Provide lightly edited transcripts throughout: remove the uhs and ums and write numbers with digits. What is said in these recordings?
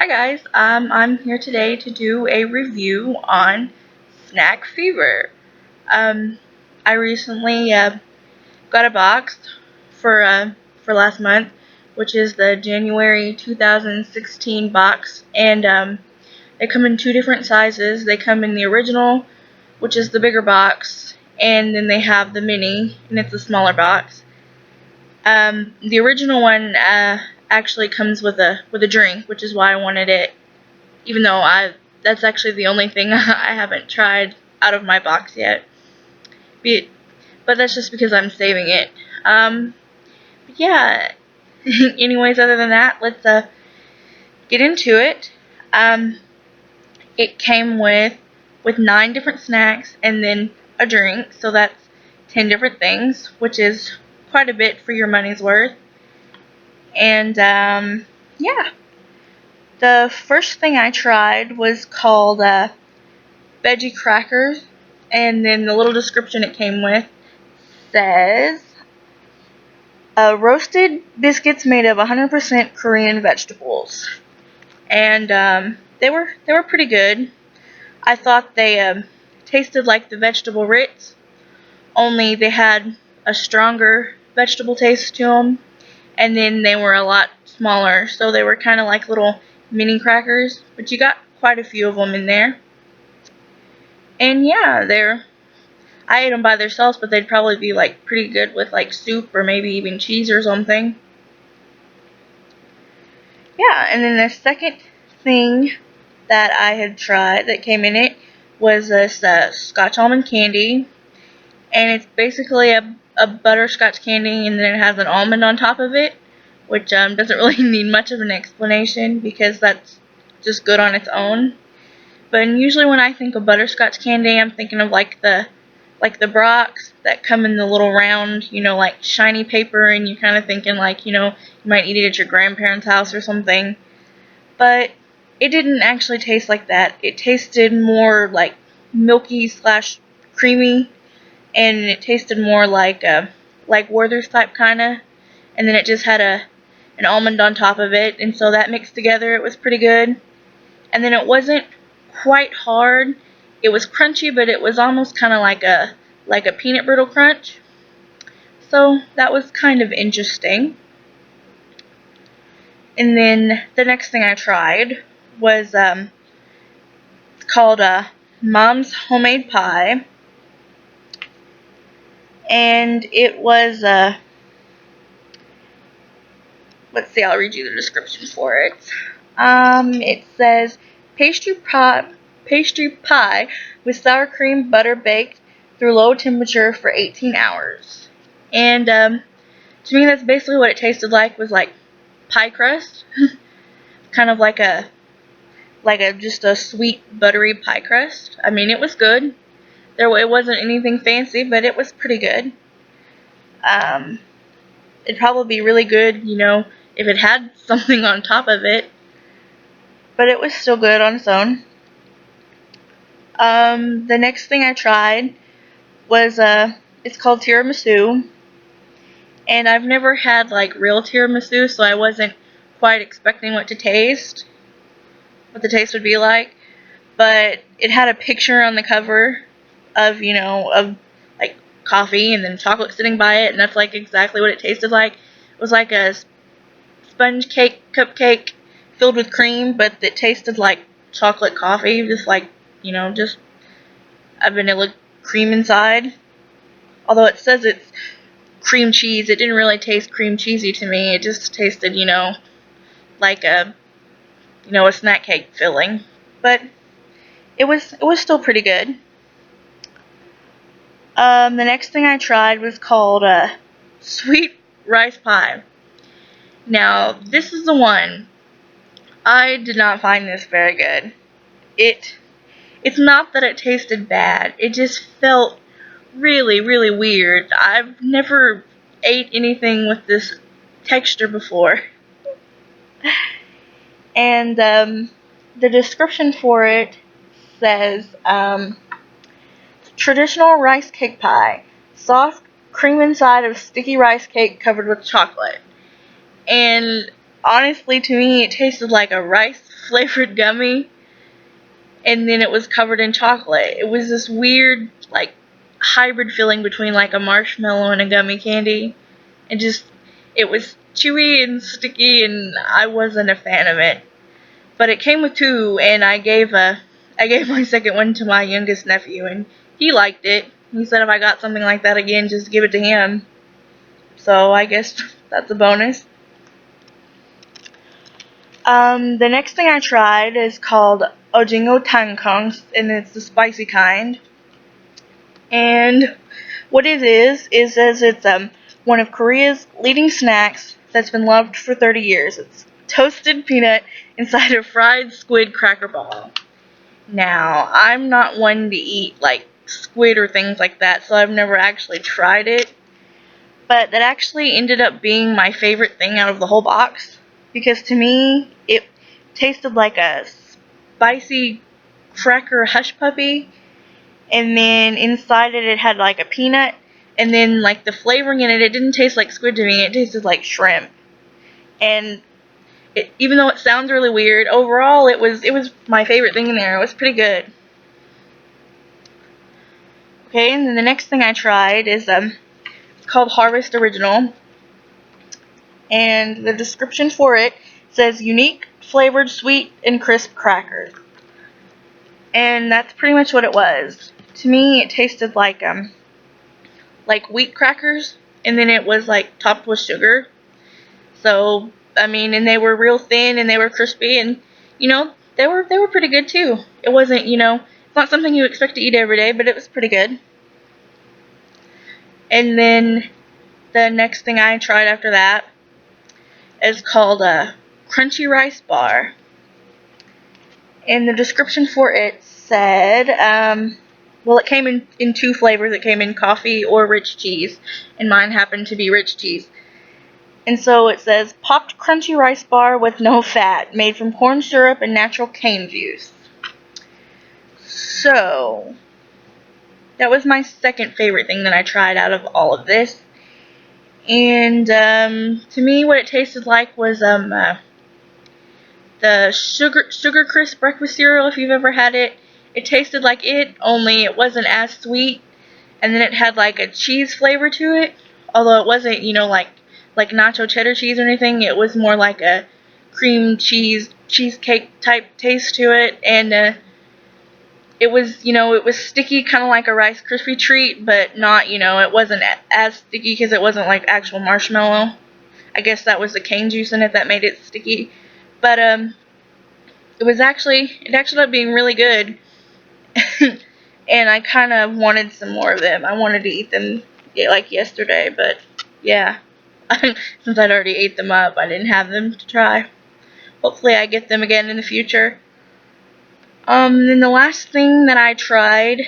Hi guys, I'm here today to do a review on Snack Fever. Um, I recently got a box for last month, which is the January 2016 box, and they come in two different sizes. They come in the original, which is the bigger box, and then they have the mini, and it's a smaller box. The original one actually comes with a drink, which is why I wanted it. Even though that's actually the only thing I haven't tried out of my box yet. But that's just because I'm saving it. But yeah. Anyways, other than that, let's get into it. Um, it came with 9 different snacks and then a drink, so that's 10 different things, which is quite a bit for your money's worth. And yeah. The first thing I tried was called veggie crackers, and then the little description it came with says roasted biscuits made of 100% Korean vegetables, and they were pretty good. I thought they tasted like the vegetable Ritz, only they had a stronger vegetable taste to them, and then they were a lot smaller, so they were kind of like little mini crackers, but you got quite a few of them in there. And yeah, I ate them by themselves, but they'd probably be like pretty good with like soup or maybe even cheese or something. Yeah, and then the second thing that I had tried that came in it was this Scotch almond candy, and it's basically a butterscotch candy, and then it has an almond on top of it, which doesn't really need much of an explanation because that's just good on its own. But usually when I think of butterscotch candy, I'm thinking of like the Brocs that come in the little round, like shiny paper, and you kind of thinking like, you might eat it at your grandparents' house or something. But it didn't actually taste like that. It tasted more like milky slash creamy, and it tasted more like Werther's type kind of, and then it just had an almond on top of it, and so that mixed together, it was pretty good. And then it wasn't quite hard. It was crunchy, but it was almost kind of like a peanut brittle crunch. So that was kind of interesting. And then the next thing I tried was it's called Mom's Homemade Pie, and it was let's see, I'll read you the description for it. It says pastry pie with sour cream butter baked through low temperature for 18 hours. And to me, that's basically what it tasted like, was like pie crust, kind of like a just a sweet buttery pie crust. I mean, it was good. It wasn't anything fancy, but it was pretty good. Um, it'd probably be really good, if it had something on top of it, but it was still good on its own. The next thing I tried was it's called tiramisu, and I've never had like real tiramisu, so I wasn't quite expecting what the taste would be like. But it had a picture on the cover of like coffee and then chocolate sitting by it, and that's like exactly what it tasted like. It was like a sponge cake cupcake filled with cream, but it tasted like chocolate coffee, just like, just a vanilla cream inside. Although it says it's cream cheese, it didn't really taste cream cheesy to me. It just tasted, like a snack cake filling. But it was still pretty good. The next thing I tried was called sweet rice pie. Now, this is the one. I did not find this very good. It's not that it tasted bad. It just felt really, really weird. I've never ate anything with this texture before. And the description for it says traditional rice cake pie, soft cream inside of sticky rice cake covered with chocolate. And honestly, to me, it tasted like a rice flavored gummy, and then it was covered in chocolate. It was this weird, like, hybrid feeling between like a marshmallow and a gummy candy. And just, it was chewy and sticky, and I wasn't a fan of it. But it came with two, and I gave my second one to my youngest nephew, and he liked it. He said if I got something like that again, just give it to him. So I guess that's a bonus. The next thing I tried is called Ojingo Tankong, and it's the spicy kind. And what it is it's one of Korea's leading snacks that's been loved for 30 years. It's toasted peanut inside a fried squid cracker ball. Now, I'm not one to eat like squid or things like that, so I've never actually tried it. But that actually ended up being my favorite thing out of the whole box, because to me it tasted like a spicy cracker hush puppy, and then inside it had like a peanut, and then like the flavoring in it didn't taste like squid to me, it tasted like shrimp. And even though it sounds really weird, overall it was my favorite thing in there. It was pretty good. Okay, and then the next thing I tried is called Harvest Original, and the description for it says unique flavored sweet and crisp cracker. And that's pretty much what it was. To me, it tasted like wheat crackers, and then it was like topped with sugar. So I mean, and they were real thin and they were crispy, and they were pretty good too. It wasn't it's not something you expect to eat every day, but it was pretty good. And then the next thing I tried after that is called a Crunchy Rice Bar. And the description for it said, well, it came in two flavors. It came in coffee or rich cheese, and mine happened to be rich cheese. And so it says, popped crunchy rice bar with no fat, made from corn syrup and natural cane juice. So, that was my second favorite thing that I tried out of all of this. And to me, what it tasted like was the sugar crisp breakfast cereal. If you've ever had it, it tasted like it, only it wasn't as sweet, and then it had like a cheese flavor to it. Although it wasn't, like nacho cheddar cheese or anything. It was more like a cream cheesecake type taste to it, and it was sticky, kind of like a Rice Krispie treat, but not, it wasn't as sticky because it wasn't like actual marshmallow. I guess that was the cane juice in it that made it sticky. But it actually ended up being really good. And I kind of wanted some more of them. I wanted to eat them like yesterday, but yeah. Since I'd already ate them up, I didn't have them to try. Hopefully I get them again in the future. Then the last thing that I tried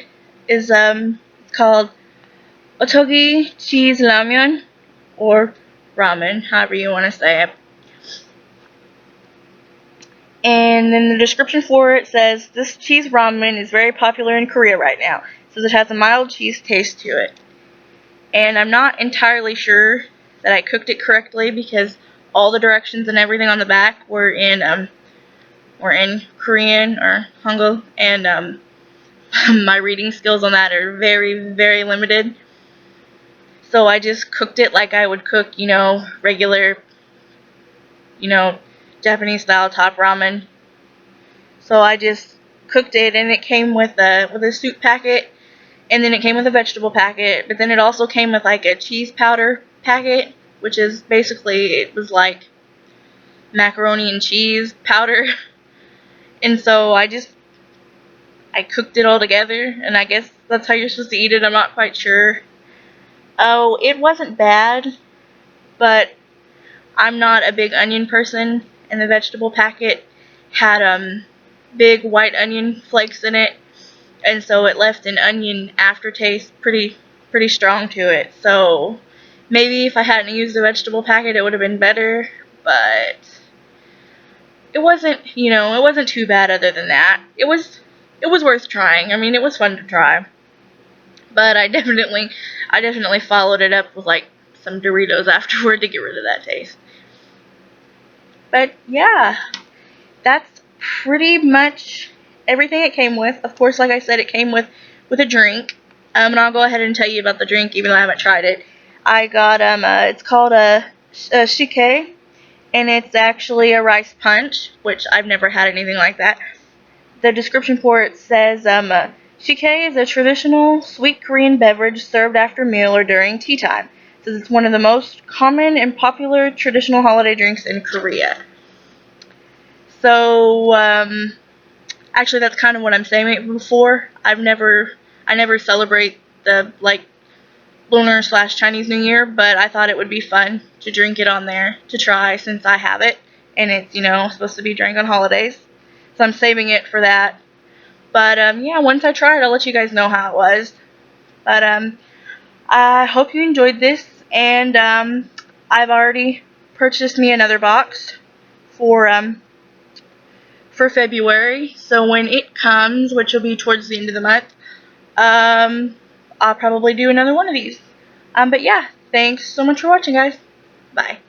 is called Otogi Cheese Ramyun, or ramen, however you want to say it. And then the description for it says, this cheese ramen is very popular in Korea right now. It says it has a mild cheese taste to it. And I'm not entirely sure that I cooked it correctly, because all the directions and everything on the back were in Korean or Hangul, and my reading skills on that are very, very limited. So I just cooked it like I would cook, regular, Japanese style top ramen. So I just cooked it, and it came with a soup packet, and then it came with a vegetable packet, but then it also came with like a cheese powder packet, which is basically, it was like macaroni and cheese powder. And so I cooked it all together, and I guess that's how you're supposed to eat it. I'm not quite sure. Oh, it wasn't bad, but I'm not a big onion person, and the vegetable packet had big white onion flakes in it, and so it left an onion aftertaste pretty strong to it. So maybe if I hadn't used the vegetable packet, it would have been better, but it wasn't too bad. Other than that, it was worth trying. I mean, it was fun to try. But I definitely followed it up with like some Doritos afterward to get rid of that taste. But yeah, that's pretty much everything it came with. Of course, like I said, it came with a drink. And I'll go ahead and tell you about the drink, even though I haven't tried it. I got it's called a shike, and it's actually a rice punch, which I've never had anything like that. The description for it says, shike is a traditional sweet Korean beverage served after meal or during tea time. It says it's one of the most common and popular traditional holiday drinks in Korea. So, actually, that's kind of what I'm saying it before. I never celebrate the, Lunar / Chinese New Year, but I thought it would be fun to drink it on there to try since I have it, and it's, supposed to be drank on holidays. So I'm saving it for that. But, yeah, once I try it, I'll let you guys know how it was. But, I hope you enjoyed this, and, I've already purchased me another box for February, so when it comes, which will be towards the end of the month, I'll probably do another one of these. But yeah, thanks so much for watching, guys. Bye.